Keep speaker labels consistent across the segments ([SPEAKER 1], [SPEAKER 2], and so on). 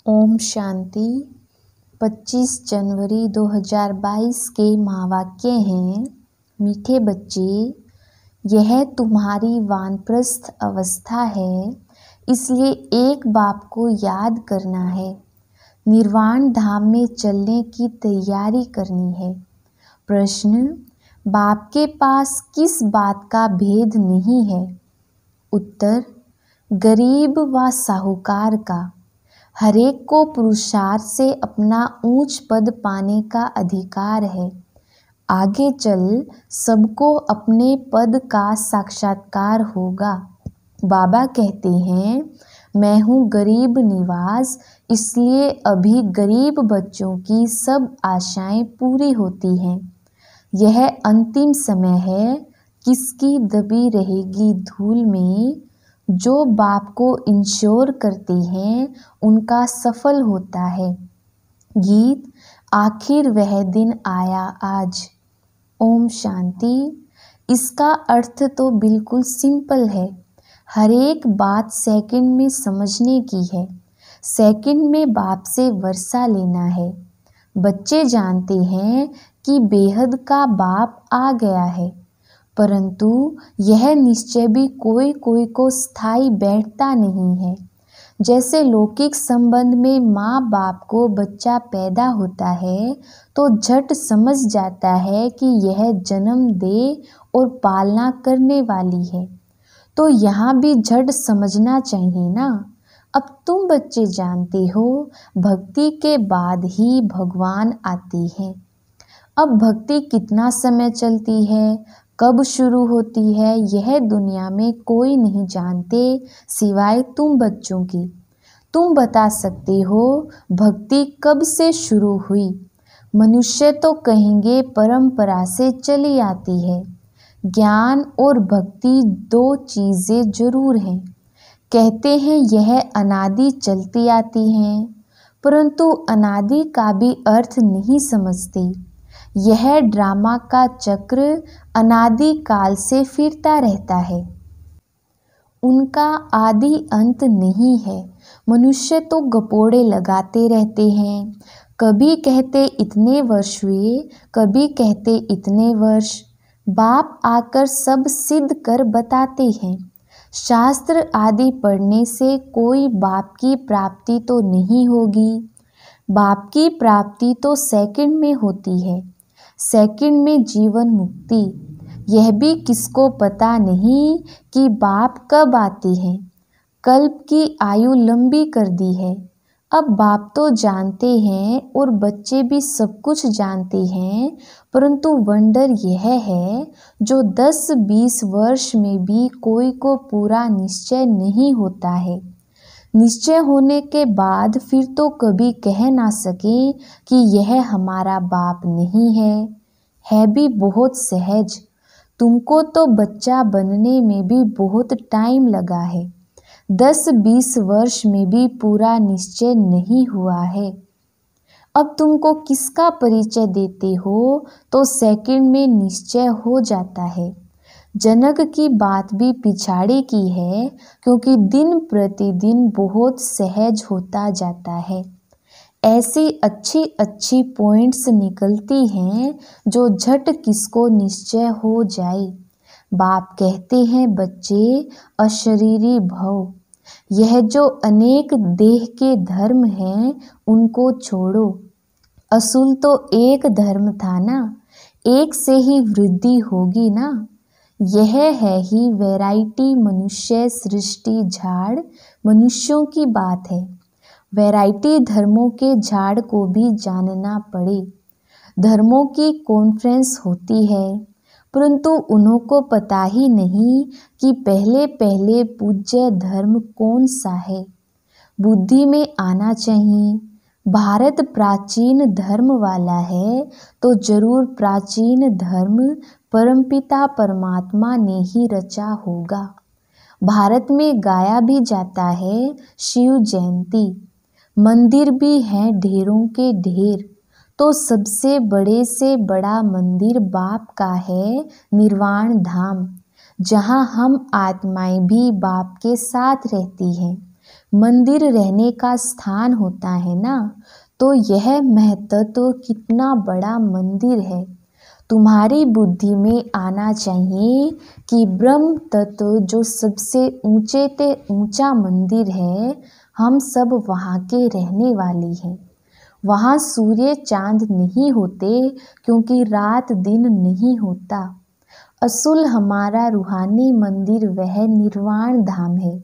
[SPEAKER 1] ओम शांति। 25 जनवरी 2022 के महावाक्य हैं। मीठे बच्चे, यह तुम्हारी वानप्रस्थ अवस्था है, इसलिए एक बाप को याद करना है। निर्वाण धाम में चलने की तैयारी करनी है। प्रश्न: बाप के पास किस बात का भेद नहीं है? उत्तर: गरीब व साहूकार का। हरेक को पुरुषार्थ से अपना ऊंच पद पाने का अधिकार है। आगे चल सबको अपने पद का साक्षात्कार होगा। बाबा कहते हैं, मैं हूँ गरीब निवास, इसलिए अभी गरीब बच्चों की सब आशाएं पूरी होती हैं। यह अंतिम समय है, किसकी दबी रहेगी धूल में। जो बाप को इंश्योर करते हैं उनका सफल होता है। गीत: आखिर वह दिन आया आज। ओम शांति। इसका अर्थ तो बिल्कुल सिंपल है। हर एक बात सेकंड में समझने की है। सेकंड में बाप से वर्षा लेना है। बच्चे जानते हैं कि बेहद का बाप आ गया है, परंतु यह निश्चय भी कोई कोई को स्थायी बैठता नहीं है। जैसे लौकिक संबंध में माँ बाप को बच्चा पैदा होता है तो झट समझ जाता है कि यह जन्म दे और पालना करने वाली है, तो यहाँ भी झट समझना चाहिए ना। अब तुम बच्चे जानते हो, भक्ति के बाद ही भगवान आते हैं। अब भक्ति कितना समय चलती है, कब शुरू होती है, यह दुनिया में कोई नहीं जानते सिवाय तुम बच्चों की। तुम बता सकते हो भक्ति कब से शुरू हुई। मनुष्य तो कहेंगे परंपरा से चली आती है। ज्ञान और भक्ति दो चीज़ें जरूर हैं। कहते हैं यह अनादि चलती आती हैं, परंतु अनादि का भी अर्थ नहीं समझते। यह ड्रामा का चक्र अनादि काल से फिरता रहता है, उनका आदि अंत नहीं है। मनुष्य तो गपोड़े लगाते रहते हैं, कभी कहते इतने वर्ष हुए, कभी कहते इतने वर्ष। बाप आकर सब सिद्ध कर बताते हैं। शास्त्र आदि पढ़ने से कोई बाप की प्राप्ति तो नहीं होगी। बाप की प्राप्ति तो सेकंड में होती है, सेकंड में जीवन मुक्ति। यह भी किसको पता नहीं कि बाप कब आते हैं। कल्प की आयु लंबी कर दी है। अब बाप तो जानते हैं और बच्चे भी सब कुछ जानते हैं, परंतु वंडर यह है जो 10-20 वर्ष में भी कोई को पूरा निश्चय नहीं होता है। निश्चय होने के बाद फिर तो कभी कह ना सके कि यह हमारा बाप नहीं है भी बहुत सहज। तुमको तो बच्चा बनने में भी बहुत टाइम लगा है, 10-20 वर्ष में भी पूरा निश्चय नहीं हुआ है। अब तुमको किसका परिचय देते हो तो सेकंड में निश्चय हो जाता है। जनक की बात भी पिछाड़ी की है, क्योंकि दिन प्रतिदिन बहुत सहज होता जाता है। ऐसी अच्छी अच्छी पॉइंट्स निकलती हैं जो झट किसको निश्चय हो जाए। बाप कहते हैं, बच्चे अशरीरी भव। यह जो अनेक देह के धर्म हैं उनको छोड़ो। असूल तो एक धर्म था ना, एक से ही वृद्धि होगी ना। यह है ही वैरायटी मनुष्य सृष्टि झाड़, मनुष्यों की बात है। वैरायटी धर्मों के झाड़ को भी जानना पड़े। धर्मों की कॉन्फ्रेंस होती है, परंतु उन्हों को पता ही नहीं कि पहले पहले पूज्य धर्म कौन सा है। बुद्धि में आना चाहिए। भारत प्राचीन धर्म वाला है तो जरूर प्राचीन धर्म परमपिता परमात्मा ने ही रचा होगा। भारत में गाया भी जाता है शिव जयंती। मंदिर भी हैं ढेरों के ढेर, तो सबसे बड़े से बड़ा मंदिर बाप का है निर्वाण धाम, जहाँ हम आत्माएं भी बाप के साथ रहती हैं। मंदिर रहने का स्थान होता है ना, तो यह महत्व कितना बड़ा मंदिर है। तुम्हारी बुद्धि में आना चाहिए कि ब्रह्म तत्व जो सबसे ऊंचे ते ऊंचा मंदिर है, हम सब वहाँ के रहने वाले हैं। वहाँ सूर्य चांद नहीं होते, क्योंकि रात दिन नहीं होता। असल हमारा रूहानी मंदिर वह निर्वाण धाम है,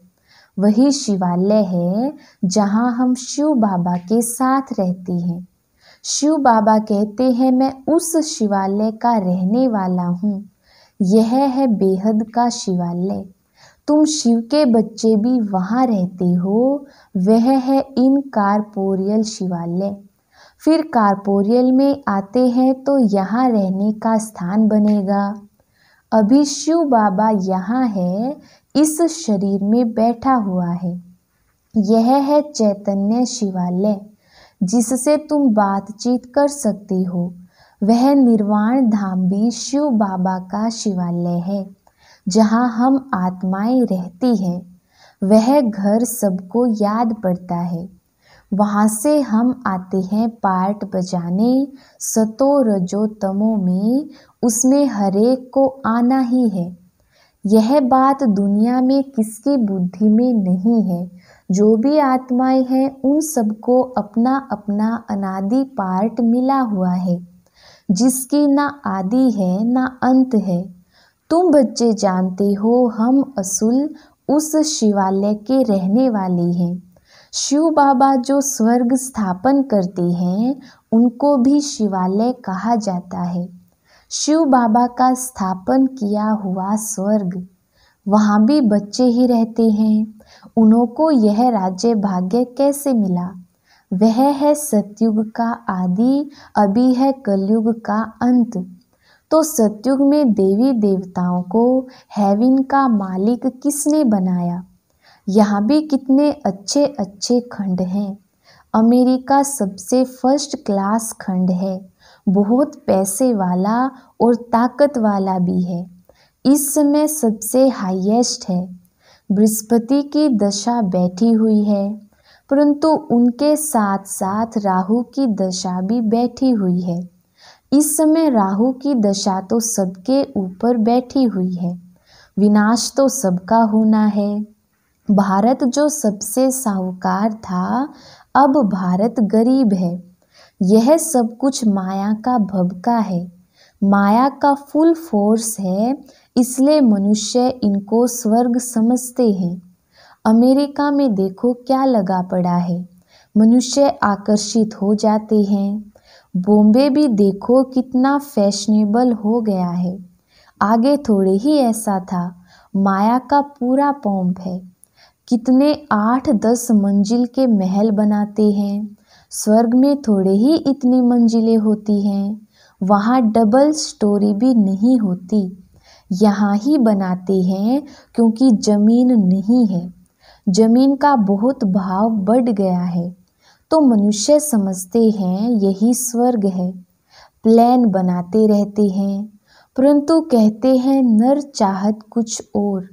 [SPEAKER 1] वही शिवालय है जहाँ हम शिव बाबा के साथ रहते हैं। शिव बाबा कहते हैं, मैं उस शिवालय का रहने वाला हूँ। यह है बेहद का शिवालय। तुम शिव के बच्चे भी वहाँ रहते हो। वह है इनकॉर्पोरियल शिवालय। फिर कॉर्पोरियल में आते हैं तो यहाँ रहने का स्थान बनेगा। अभी शिव बाबा यहाँ है, इस शरीर में बैठा हुआ है। यह है चैतन्य शिवालय, जिससे तुम बातचीत कर सकते हो। वह निर्वाण धाम भी शिव बाबा का शिवालय है, जहाँ हम आत्माएं रहती हैं। वह घर सबको याद पड़ता है। वहाँ से हम आते हैं पार्ट बजाने सतो रजो तमो में, उसमें हरेक को आना ही है। यह बात दुनिया में किसकी बुद्धि में नहीं है। जो भी आत्माएं हैं उन सबको अपना अपना अनादि पार्ट मिला हुआ है, जिसकी ना आदि है ना अंत है। तुम बच्चे जानते हो, हम असूल उस शिवालय के रहने वाले हैं। शिव बाबा जो स्वर्ग स्थापन करते हैं, उनको भी शिवालय कहा जाता है। शिव बाबा का स्थापन किया हुआ स्वर्ग, वहाँ भी बच्चे ही रहते हैं। उनको यह राज्य भाग्य कैसे मिला? वह है सतयुग का आदि, अभी है कलयुग का अंत। तो सतयुग में देवी देवताओं को हेवन का मालिक किसने बनाया? यहाँ भी कितने अच्छे अच्छे खंड हैं। अमेरिका सबसे फर्स्ट क्लास खंड है, बहुत पैसे वाला और ताकत वाला भी है। इस समय सबसे हाईएस्ट है। बृहस्पति की दशा बैठी हुई है, परंतु उनके साथ साथ राहु की दशा भी बैठी हुई है। इस समय राहु की दशा तो सबके ऊपर बैठी हुई है। विनाश तो सबका होना है। भारत जो सबसे साहूकार था, अब भारत गरीब है। यह सब कुछ माया का भभका है, माया का फुल फोर्स है, इसलिए मनुष्य इनको स्वर्ग समझते हैं। अमेरिका में देखो क्या लगा पड़ा है, मनुष्य आकर्षित हो जाते हैं। बॉम्बे भी देखो कितना फैशनेबल हो गया है। आगे थोड़े ही ऐसा था। माया का पूरा पंप है। कितने 8-10 मंजिल के महल बनाते हैं। स्वर्ग में थोड़े ही इतनी मंजिलें होती हैं। वहाँ डबल स्टोरी भी नहीं होती। यहाँ ही बनाते हैं क्योंकि जमीन नहीं है। जमीन का बहुत भाव बढ़ गया है, तो मनुष्य समझते हैं यही स्वर्ग है। प्लान बनाते रहते हैं, परंतु कहते हैं नर चाहत कुछ और।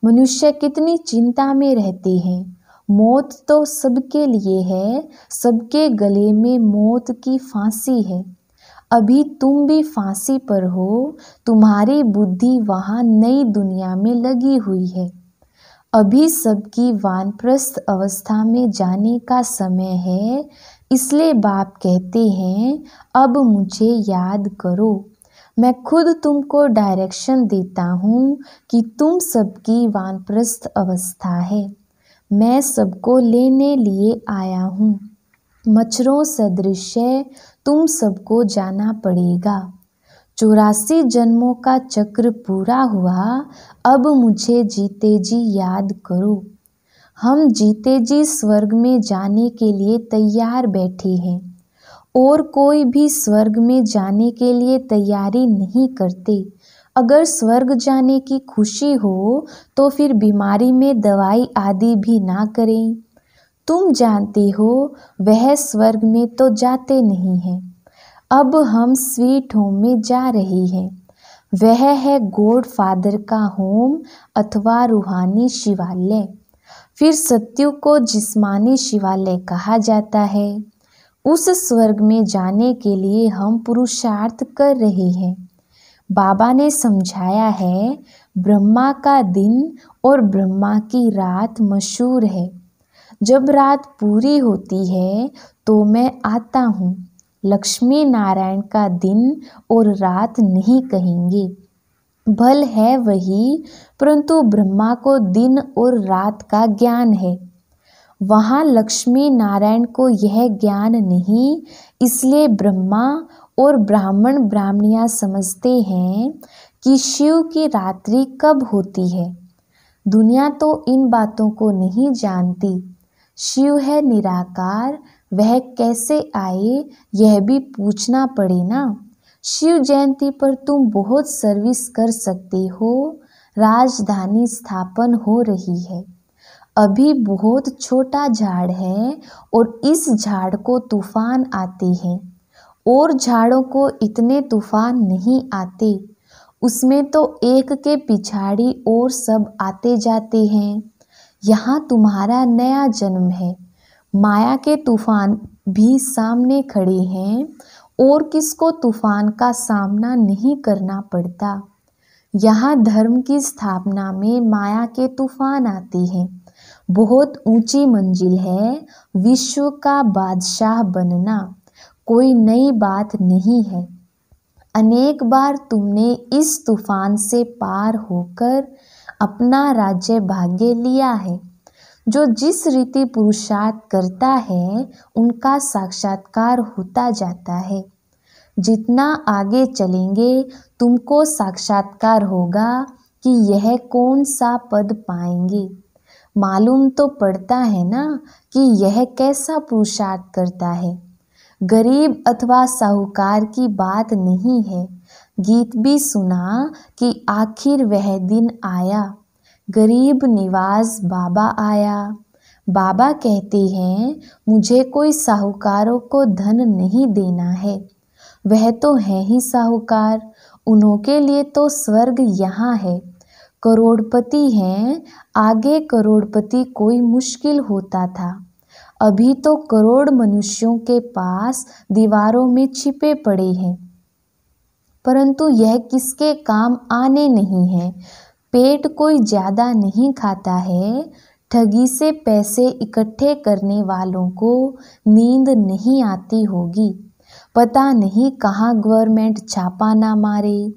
[SPEAKER 1] मनुष्य कितनी चिंता में रहते हैं। मौत तो सबके लिए है, सबके गले में मौत की फांसी है। अभी तुम भी फांसी पर हो, तुम्हारी बुद्धि वहाँ नई दुनिया में लगी हुई है। अभी सबकी वानप्रस्थ अवस्था में जाने का समय है, इसलिए बाप कहते हैं अब मुझे याद करो। मैं खुद तुमको डायरेक्शन देता हूँ कि तुम सबकी वानप्रस्थ अवस्था है। मैं सबको लेने लिए आया हूँ। मच्छरों सदृश तुम सबको जाना पड़ेगा। 84 जन्मों का चक्र पूरा हुआ, अब मुझे जीते जी याद करो। हम जीते जी स्वर्ग में जाने के लिए तैयार बैठे हैं, और कोई भी स्वर्ग में जाने के लिए तैयारी नहीं करते। अगर स्वर्ग जाने की खुशी हो तो फिर बीमारी में दवाई आदि भी ना करें। तुम जानते हो वह स्वर्ग में तो जाते नहीं हैं। अब हम स्वीट होम में जा रहे हैं। वह है गॉड फादर का होम अथवा रूहानी शिवालय। फिर सत्यु को जिस्मानी शिवालय कहा जाता है। उस स्वर्ग में जाने के लिए हम पुरुषार्थ कर रहे हैं। बाबा ने समझाया है, ब्रह्मा का दिन और ब्रह्मा की रात मशहूर है। जब रात पूरी होती है तो मैं आता हूँ। लक्ष्मी नारायण का दिन और रात नहीं कहेंगे। भल है वही, परंतु ब्रह्मा को दिन और रात का ज्ञान है। वहाँ लक्ष्मी नारायण को यह ज्ञान नहीं, इसलिए ब्रह्मा और ब्राह्मण ब्राह्मणियाँ समझते हैं कि शिव की रात्रि कब होती है। दुनिया तो इन बातों को नहीं जानती। शिव है निराकार, वह कैसे आए यह भी पूछना पड़े ना। शिव जयंती पर तुम बहुत सर्विस कर सकते हो। राजधानी स्थापन हो रही है। अभी बहुत छोटा झाड़ है और इस झाड़ को तूफान आते हैं और झाड़ों को इतने तूफान नहीं आते। उसमें तो एक के पिछाड़ी और सब आते जाते हैं। यहाँ तुम्हारा नया जन्म है। माया के तूफान भी सामने खड़े हैं और किसको तूफान का सामना नहीं करना पड़ता। यहाँ धर्म की स्थापना में माया के तूफान आते हैं। बहुत ऊंची मंजिल है। विश्व का बादशाह बनना कोई नई बात नहीं है। अनेक बार तुमने इस तूफान से पार होकर अपना राज्य भाग्य लिया है। जो जिस रीति पुरुषार्थ करता है उनका साक्षात्कार होता जाता है। जितना आगे चलेंगे तुमको साक्षात्कार होगा कि यह कौन सा पद पाएंगे। मालूम तो पड़ता है ना कि यह कैसा पुरुषार्थ करता है। गरीब अथवा साहूकार की बात नहीं है। गीत भी सुना कि आखिर वह दिन आया, गरीब निवाज बाबा आया। बाबा कहते हैं, मुझे कोई साहूकारों को धन नहीं देना है। वह तो है ही साहूकार, उन्हों के लिए तो स्वर्ग यहाँ है। करोड़पति हैं, आगे करोड़पति कोई मुश्किल होता था। अभी तो करोड़ मनुष्यों के पास दीवारों में छिपे पड़े हैं, परंतु यह किसके काम आने नहीं है। पेट कोई ज़्यादा नहीं खाता है। ठगी से पैसे इकट्ठे करने वालों को नींद नहीं आती होगी। पता नहीं कहाँ गवर्नमेंट छापा ना मारे।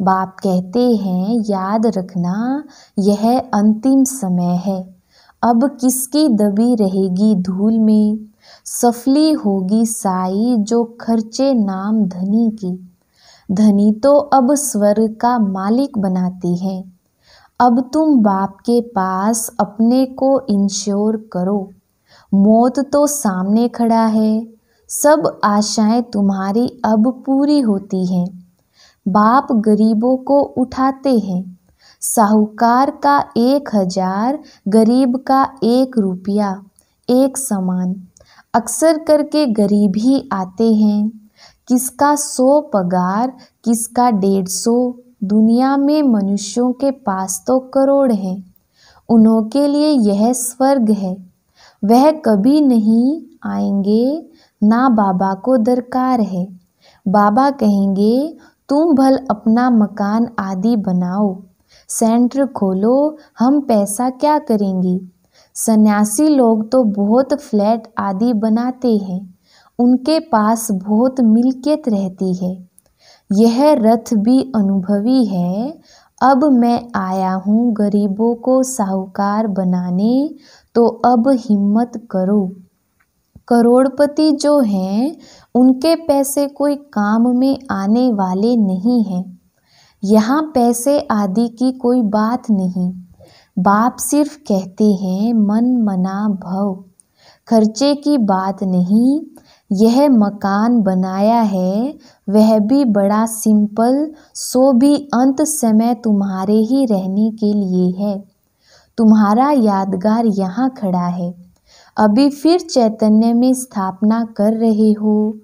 [SPEAKER 1] बाप कहते हैं, याद रखना यह अंतिम समय है। अब किसकी दबी रहेगी धूल में। सफली होगी साई जो खर्चे नाम धनी की। धनी तो अब स्वर्ग का मालिक बनाते हैं। अब तुम बाप के पास अपने को इंश्योर करो। मौत तो सामने खड़ा है। सब आशाएं तुम्हारी अब पूरी होती हैं। बाप गरीबों को उठाते हैं। साहूकार का 1000, गरीब का 1 रुपया एक समान। अक्सर करके गरीब ही आते हैं। किसका 100 पगार, किसका 150। दुनिया में मनुष्यों के पास तो करोड़ हैं। उन्हों के लिए यह स्वर्ग है। वह कभी नहीं आएंगे, ना बाबा को दरकार है। बाबा कहेंगे, तुम भल अपना मकान आदि बनाओ, सेंटर खोलो, हम पैसा क्या करेंगे। सन्यासी लोग तो बहुत फ्लैट आदि बनाते हैं। उनके पास बहुत मिल्कियत रहती है। यह रथ भी अनुभवी है। अब मैं आया हूँ गरीबों को साहूकार बनाने, तो अब हिम्मत करो। करोड़पति जो हैं उनके पैसे कोई काम में आने वाले नहीं हैं। यहाँ पैसे आदि की कोई बात नहीं। बाप सिर्फ कहते हैं, मन मना भव। खर्चे की बात नहीं। यह मकान बनाया है वह भी बड़ा सिंपल, सो भी अंत समय तुम्हारे ही रहने के लिए है। तुम्हारा यादगार यहाँ खड़ा है। अभी फिर चैतन्य में स्थापना कर रहे हो,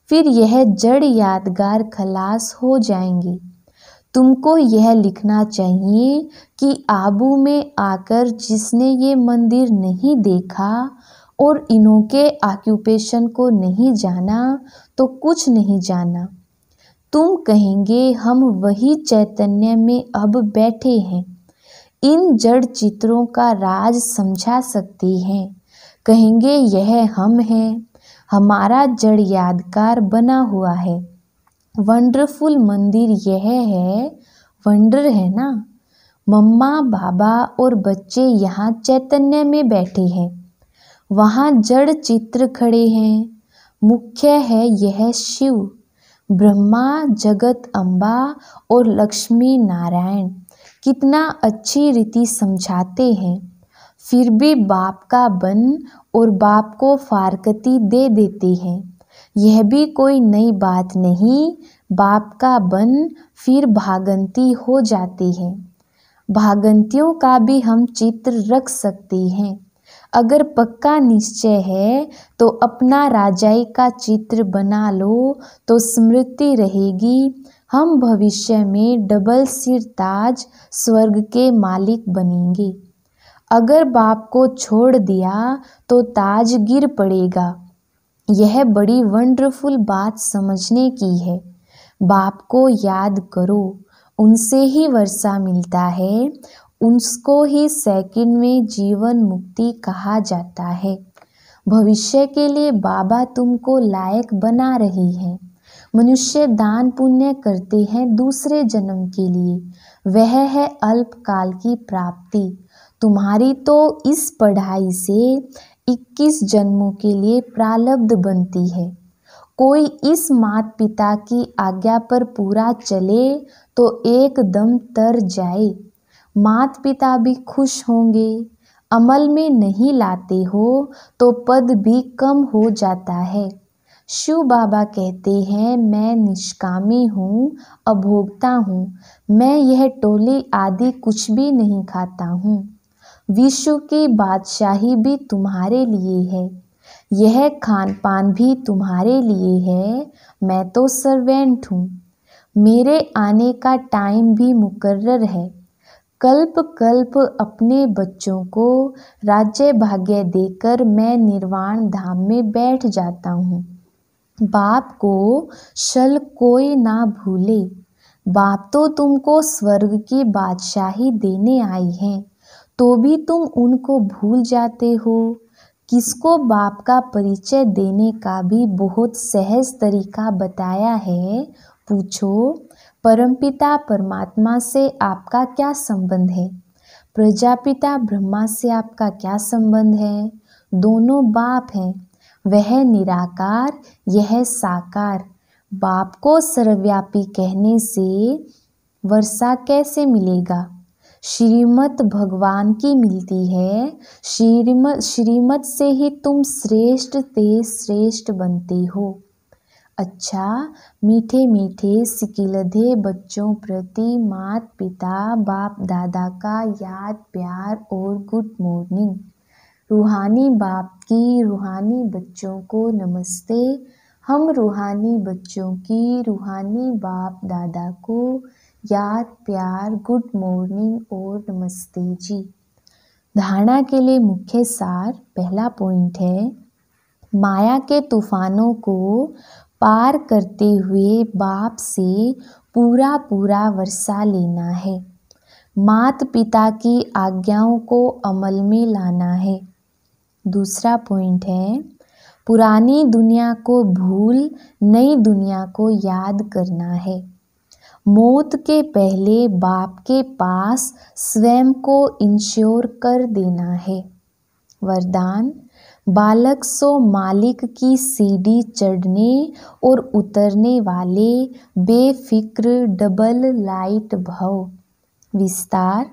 [SPEAKER 1] फिर यह जड़ यादगार खलास हो जाएंगे। तुमको यह लिखना चाहिए कि आबू में आकर जिसने ये मंदिर नहीं देखा और इनके ऑक्यूपेशन को नहीं जाना तो कुछ नहीं जाना। तुम कहेंगे हम वही चैतन्य में अब बैठे हैं, इन जड़ चित्रों का राज समझा सकते हैं। कहेंगे यह हम हैं, हमारा जड़ यादगार बना हुआ है। वंडरफुल मंदिर यह है, वंडर है ना। मम्मा बाबा और बच्चे यहाँ चैतन्य में बैठे हैं, वहाँ जड़ चित्र खड़े हैं। मुख्य है यह शिव, ब्रह्मा, जगत अम्बा और लक्ष्मी नारायण कितना अच्छी रीति समझाते हैं। फिर भी बाप का बन और बाप को फारकती दे देते हैं। यह भी कोई नई बात नहीं। बाप का बन फिर भागंती हो जाती है। भागंतियों का भी हम चित्र रख सकते हैं। अगर पक्का निश्चय है तो अपना राजाई का चित्र बना लो तो स्मृति रहेगी। हम भविष्य में डबल सिर ताज स्वर्ग के मालिक बनेंगे। अगर बाप को छोड़ दिया तो ताज गिर पड़ेगा। यह बड़ी वंडरफुल बात समझने की है। बाप को याद करो, उनसे ही वर्षा मिलता है, उसको ही सेकंड में जीवन मुक्ति कहा जाता है। भविष्य के लिए बाबा तुमको लायक बना रही है। मनुष्य दान पुण्य करते हैं दूसरे जन्म के लिए, वह है अल्पकाल की प्राप्ति। तुम्हारी तो इस पढ़ाई से 21 जन्मों के लिए प्रारब्ध बनती है। कोई इस माता पिता की आज्ञा पर पूरा चले तो एकदम तर जाए। माता पिता भी खुश होंगे। अमल में नहीं लाते हो तो पद भी कम हो जाता है। शिव बाबा कहते हैं मैं निष्कामी हूँ, अभोक्ता हूँ, मैं यह टोली आदि कुछ भी नहीं खाता हूँ। विश्व की बादशाही भी तुम्हारे लिए है, यह खान पान भी तुम्हारे लिए है। मैं तो सर्वेंट हूँ, मेरे आने का टाइम भी मुकर्रर है। कल्प कल्प अपने बच्चों को राज्य भाग्य देकर मैं निर्वाण धाम में बैठ जाता हूँ। बाप को शल कोई ना भूले। बाप तो तुमको स्वर्ग की बादशाही देने आई हैं, तो भी तुम उनको भूल जाते हो। किसको बाप का परिचय देने का भी बहुत सहज तरीका बताया है। पूछो, परमपिता परमात्मा से आपका क्या संबंध है? प्रजापिता ब्रह्मा से आपका क्या संबंध है? दोनों बाप हैं। वह निराकार, यह साकार। बाप को सर्वव्यापी कहने से वर्षा कैसे मिलेगा? श्रीमत भगवान की मिलती है। श्रीमत से ही तुम श्रेष्ठ ते श्रेष्ठ बनते हो। अच्छा, मीठे मीठे सिकिलधे बच्चों प्रति माता पिता बाप दादा का याद प्यार और गुड मॉर्निंग। रूहानी बाप की रूहानी बच्चों को नमस्ते। हम रूहानी बच्चों की रूहानी बाप दादा को याद प्यार गुड मॉर्निंग और नमस्ते जी। धारणा के लिए मुख्य सार। पहला पॉइंट है, माया के तूफानों को पार करते हुए बाप से पूरा पूरा वर्षा लेना है। माता पिता की आज्ञाओं को अमल में लाना है। दूसरा पॉइंट है, पुरानी दुनिया को भूल नई दुनिया को याद करना है। मौत के पहले बाप के पास स्वयं को इंश्योर कर देना है। वरदान, बालक सो मालिक की सीढ़ी चढ़ने और उतरने वाले बेफिक्र डबल लाइट भव। विस्तार,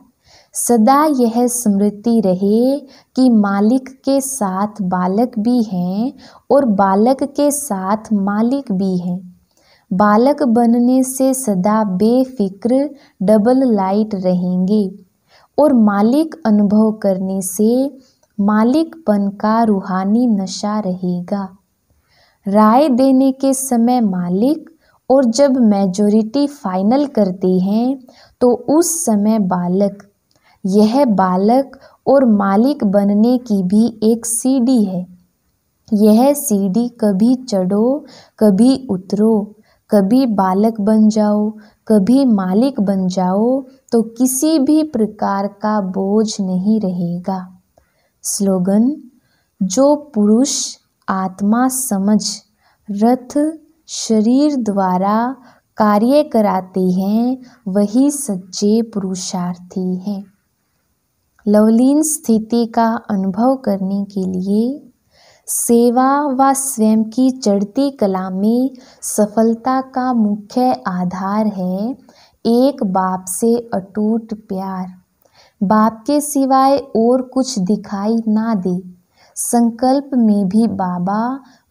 [SPEAKER 1] सदा यह स्मृति रहे कि मालिक के साथ बालक भी हैं और बालक के साथ मालिक भी हैं। बालक बनने से सदा बेफिक्र डबल लाइट रहेंगे और मालिक अनुभव करने से मालिकपन का रूहानी नशा रहेगा। राय देने के समय मालिक और जब मेजॉरिटी फाइनल करते हैं तो उस समय बालक, यह बालक और मालिक बनने की भी एक सीढ़ी है। यह सीढ़ी कभी चढ़ो कभी उतरो, कभी बालक बन जाओ कभी मालिक बन जाओ, तो किसी भी प्रकार का बोझ नहीं रहेगा। स्लोगन: जो पुरुष आत्मा समझ रथ शरीर द्वारा कार्य कराते हैं वही सच्चे पुरुषार्थी हैं। लवलीन स्थिति का अनुभव करने के लिए सेवा व स्वयं की चढ़ती कला में सफलता का मुख्य आधार है एक बाप से अटूट प्यार। बाप के सिवाय और कुछ दिखाई ना दे। संकल्प में भी बाबा,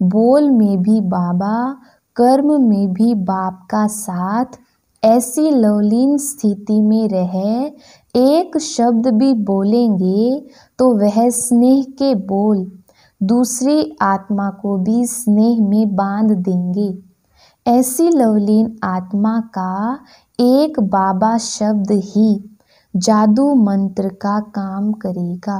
[SPEAKER 1] बोल में भी बाबा, कर्म में भी बाप का साथ। ऐसी लवलीन स्थिति में रह एक शब्द भी बोलेंगे तो वह स्नेह के बोल दूसरी आत्मा को भी स्नेह में बांध देंगे। ऐसी लवलीन आत्मा का एक बाबा शब्द ही जादू मंत्र का काम करेगा।